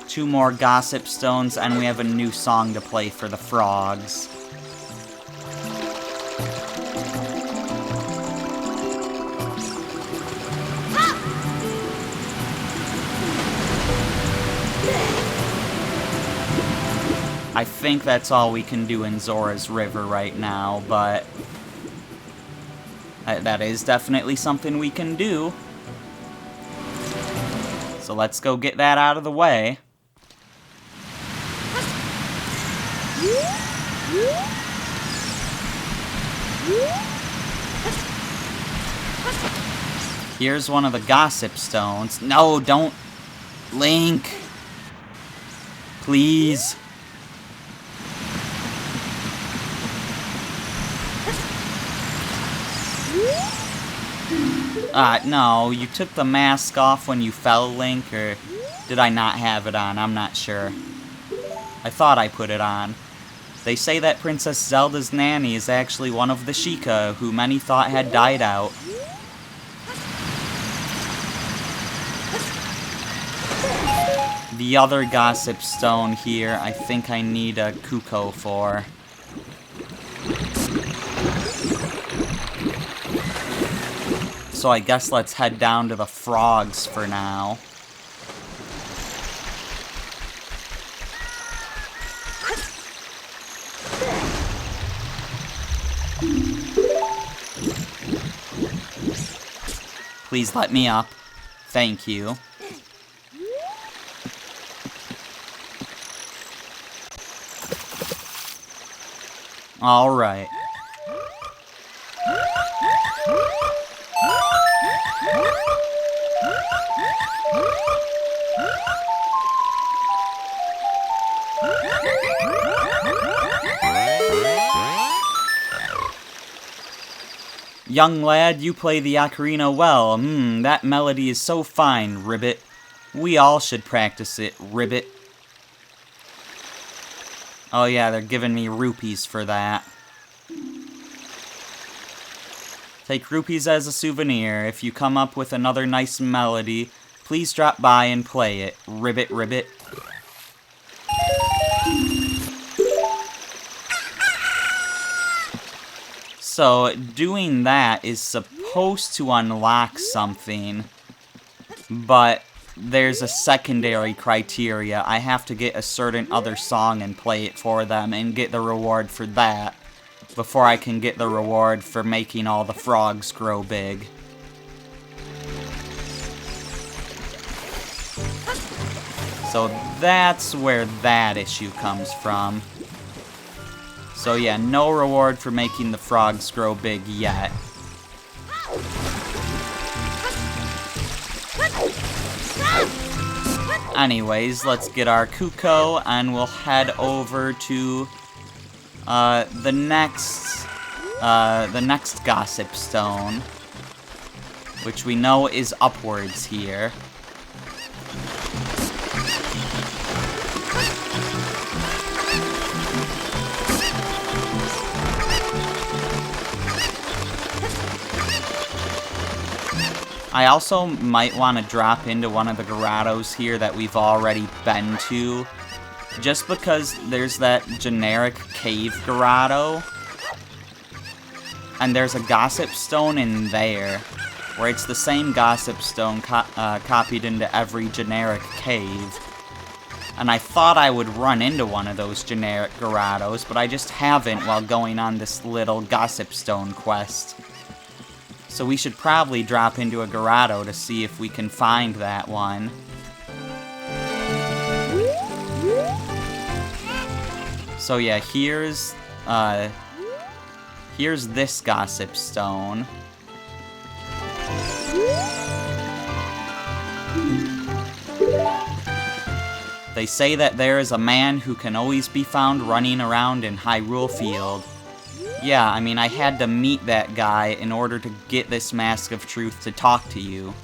2 more Gossip Stones, and we have a new song to play for the frogs. I think that's all we can do in Zora's River right now, but that is definitely something we can do. So let's go get that out of the way. Here's one of the Gossip Stones. No, don't... Link! Please. No, you took the mask off when you fell, Link, or did I not have it on? I'm not sure. I thought I put it on. They say that Princess Zelda's nanny is actually one of the Sheikah, who many thought had died out. The other Gossip Stone here, I think I need a Kuko for. So I guess let's head down to the frogs for now. Please let me up. Thank you. Alright. Young lad, you play the ocarina well. That melody is so fine, Ribbit. We all should practice it, Ribbit. Oh yeah, they're giving me rupees for that. Take rupees as a souvenir. If you come up with another nice melody, please drop by and play it. Ribbit, Ribbit. So, doing that is supposed to unlock something, but there's a secondary criteria. I have to get a certain other song and play it for them and get the reward for that before I can get the reward for making all the frogs grow big. So that's where that issue comes from. So yeah, no reward for making the frogs grow big yet. Anyways, let's get our Kuko and we'll head over to the next Gossip Stone, which we know is upwards here. I also might want to drop into one of the grottos here that we've already been to, just because there's that generic cave grotto, and there's a Gossip Stone in there, where it's the same Gossip Stone copied into every generic cave. And I thought I would run into one of those generic grottos, but I just haven't while going on this little Gossip Stone quest. So we should probably drop into a grotto to see if we can find that one. So yeah, here's this Gossip Stone. They say that there is a man who can always be found running around in Hyrule Field. Yeah, I mean, I had to meet that guy in order to get this Mask of Truth to talk to you.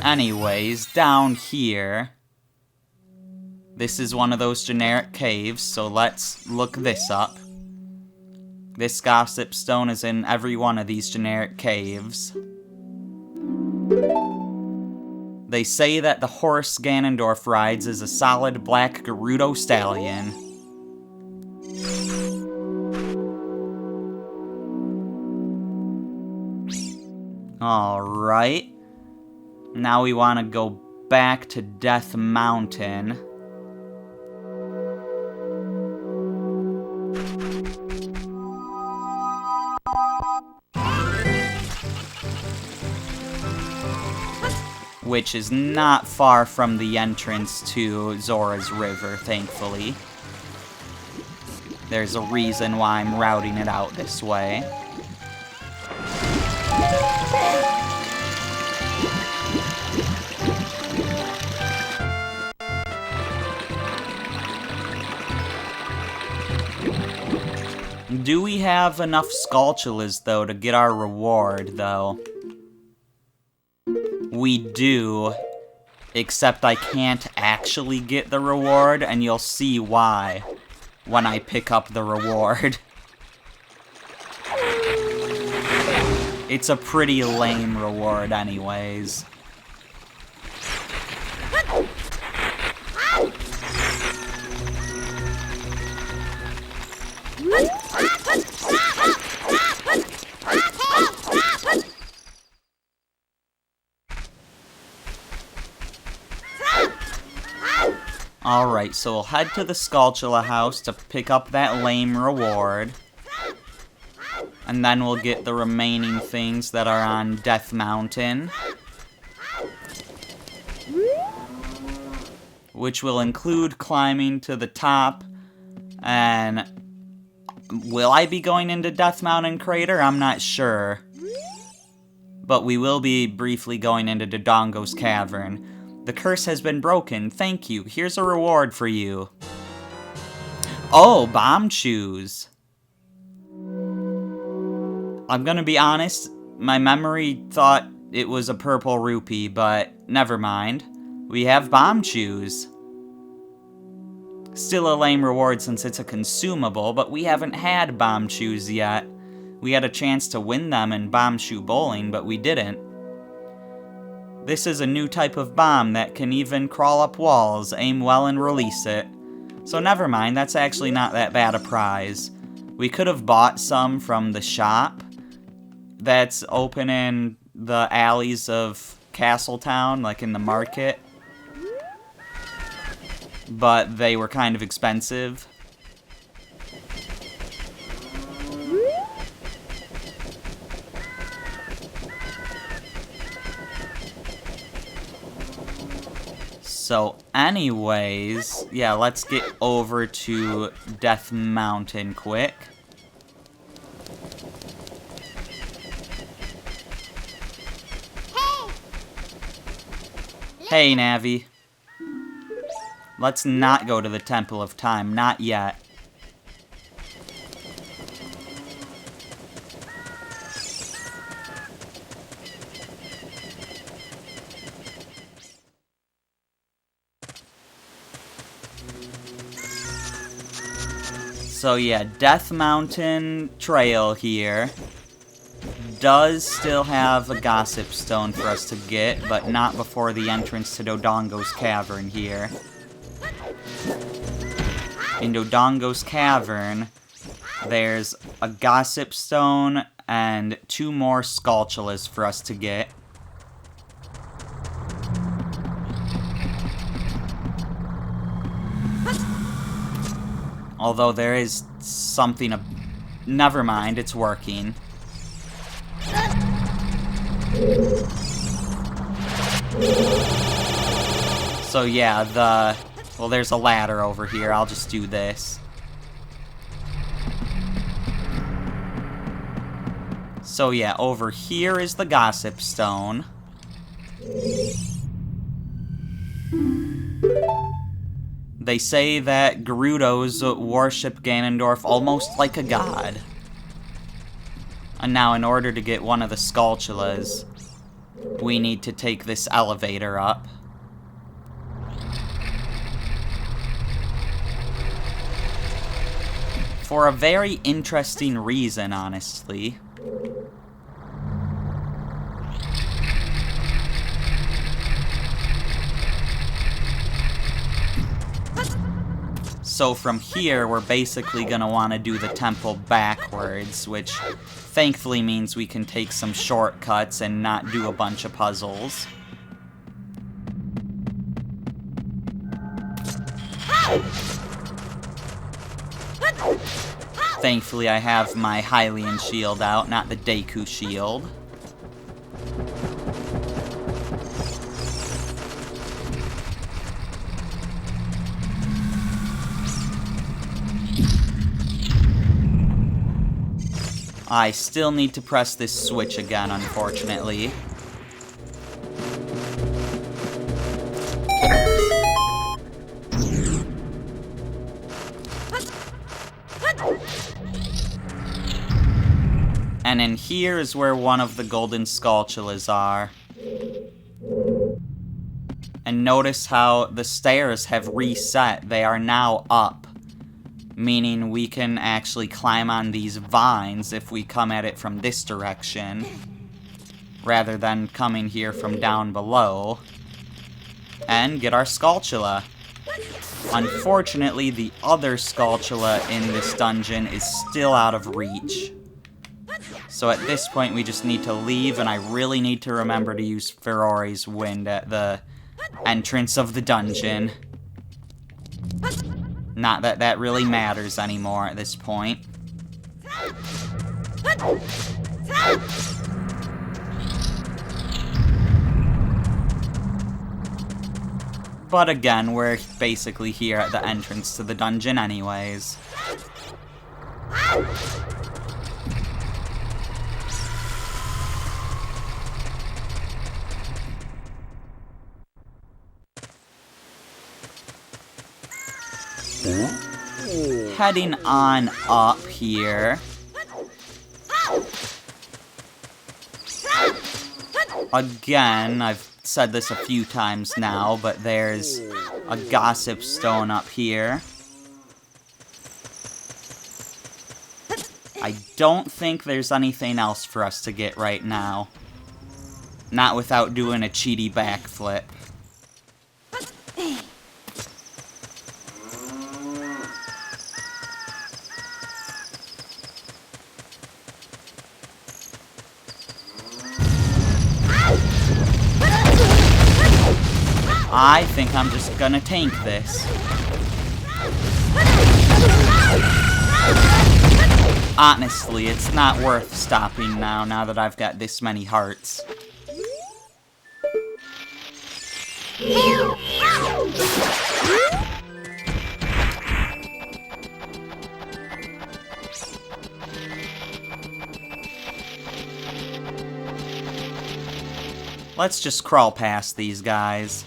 Anyways, down here, this is one of those generic caves, so let's look this up. This Gossip Stone is in every one of these generic caves. They say that the horse Ganondorf rides is a solid black Gerudo stallion. Alright. Now we want to go back to Death Mountain. Which is not far from the entrance to Zora's River, thankfully. There's a reason why I'm routing it out this way. Do we have enough Skulltulas, though, to get our reward, though? We do, except I can't actually get the reward, and you'll see why when I pick up the reward. It's a pretty lame reward anyways. Alright, so we'll head to the Skulltula house to pick up that lame reward. And then we'll get the remaining things that are on Death Mountain. Which will include climbing to the top. And will I be going into Death Mountain Crater? I'm not sure. But we will be briefly going into Dodongo's Cavern. The curse has been broken. Thank you. Here's a reward for you. Oh, bomb shoes. I'm gonna be honest, my memory thought it was a purple rupee, but never mind. We have bomb shoes. Still a lame reward since it's a consumable, but we haven't had bomb shoes yet. We had a chance to win them in bomb shoe bowling, but we didn't. This is a new type of bomb that can even crawl up walls, aim well and release it. So never mind, that's actually not that bad a prize. We could have bought some from the shop that's open in the alleys of Castletown, like in the market. But they were kind of expensive. So anyways, yeah, let's get over to Death Mountain quick. Hey, Navi. Let's not go to the Temple of Time, not yet. So yeah, Death Mountain Trail here does still have a Gossip Stone for us to get, but not before the entrance to Dodongo's Cavern here. In Dodongo's Cavern, there's a Gossip Stone and 2 more Skulltulas for us to get. Although there is something... Never mind, it's working. So yeah, well, there's a ladder over here. I'll just do this. So yeah, over here is the Gossip Stone. They say that Gerudos worship Ganondorf almost like a god. And now, in order to get one of the Skulltulas, we need to take this elevator up. For a very interesting reason, honestly. So from here, we're basically going to want to do the temple backwards, which thankfully means we can take some shortcuts and not do a bunch of puzzles. Thankfully, I have my Hylian shield out, not the Deku shield. I still need to press this switch again, unfortunately. And in here is where one of the golden Skulltulas are. And notice how the stairs have reset. They are now up. Meaning we can actually climb on these vines if we come at it from this direction, rather than coming here from down below, and get our Skulltula. Unfortunately, the other Skulltula in this dungeon is still out of reach. So at this point, we just need to leave, and I really need to remember to use Ferori's Wind at the entrance of the dungeon. Not that that really matters anymore at this point. But again, we're basically here at the entrance to the dungeon anyways. Heading on up here. Again, I've said this a few times now, but there's a gossip stone up here. I don't think there's anything else for us to get right now. Not without doing a cheaty backflip. I think I'm just gonna tank this. Honestly, it's not worth stopping now that I've got this many hearts. Let's just crawl past these guys.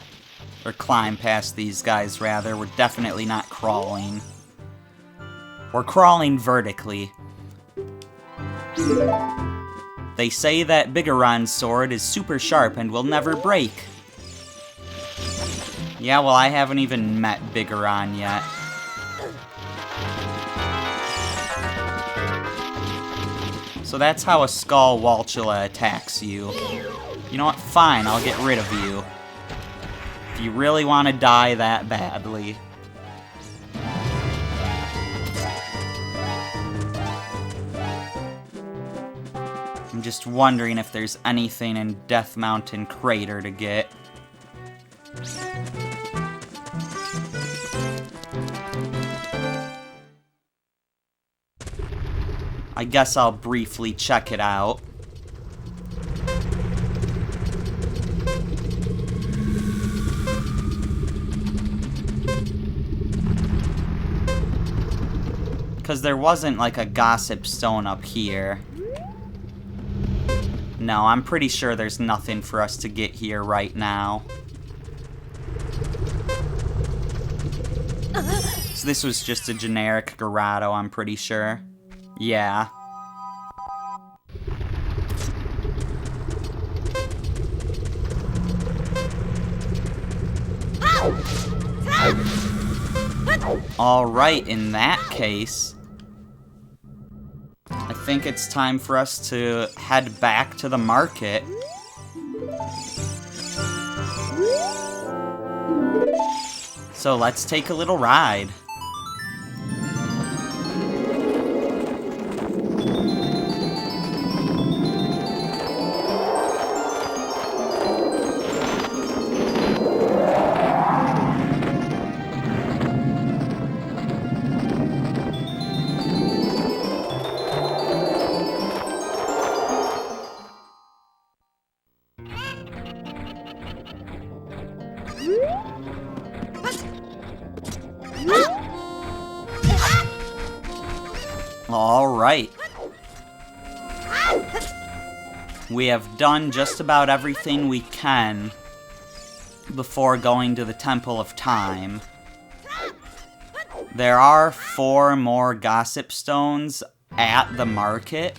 Or climb past these guys, rather. We're definitely not crawling. We're crawling vertically. They say that Boomerang's sword is super sharp and will never break. Yeah, well, I haven't even met Boomerang yet. So that's how a Skull Waltula attacks you. You know what? Fine, I'll get rid of you. If you really want to die that badly. I'm just wondering if there's anything in Death Mountain Crater to get. I guess I'll briefly check it out. Because there wasn't like a gossip stone up here. No, I'm pretty sure there's nothing for us to get here right now. So this was just a generic grotto, I'm pretty sure. Yeah. Alright, in that case, I think it's time for us to head back to the market. So let's take a little ride. Alright. We have done just about everything we can before going to the Temple of Time. There are 4 more gossip stones at the market.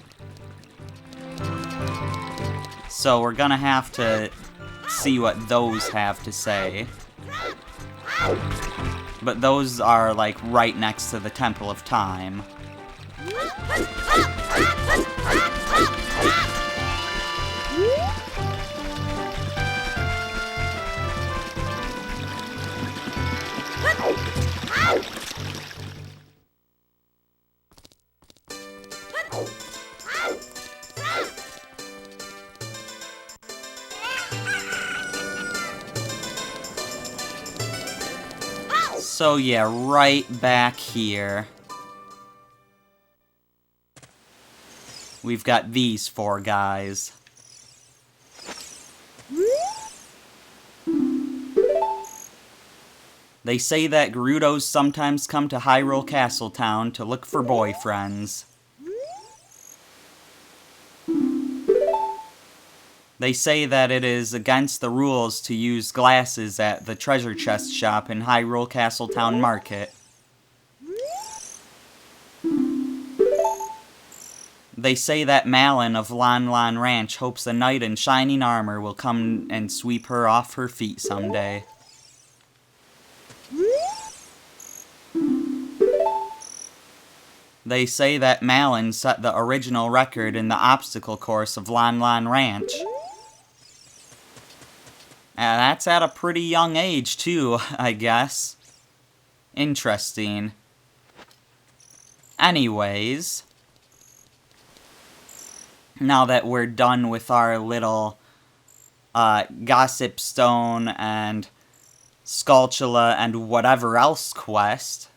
So we're gonna have to see what those have to say. But those are like right next to the Temple of Time. So yeah, right back here, we've got these four guys. They say that Gerudos sometimes come to Hyrule Castletown to look for boyfriends. They say that it is against the rules to use glasses at the treasure chest shop in Hyrule Castletown Market. They say that Malin of Lon Lon Ranch hopes a knight in shining armor will come and sweep her off her feet someday. They say that Malin set the original record in the obstacle course of Lon Lon Ranch. That's at a pretty young age, too, I guess. Interesting. Anyways, now that we're done with our little Gossip Stone and Skulltula and whatever else quest,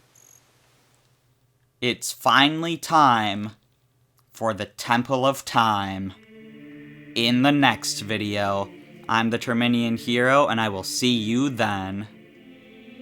it's finally time for the Temple of Time. In the next video, I'm the Terminian Hero, and I will see you then.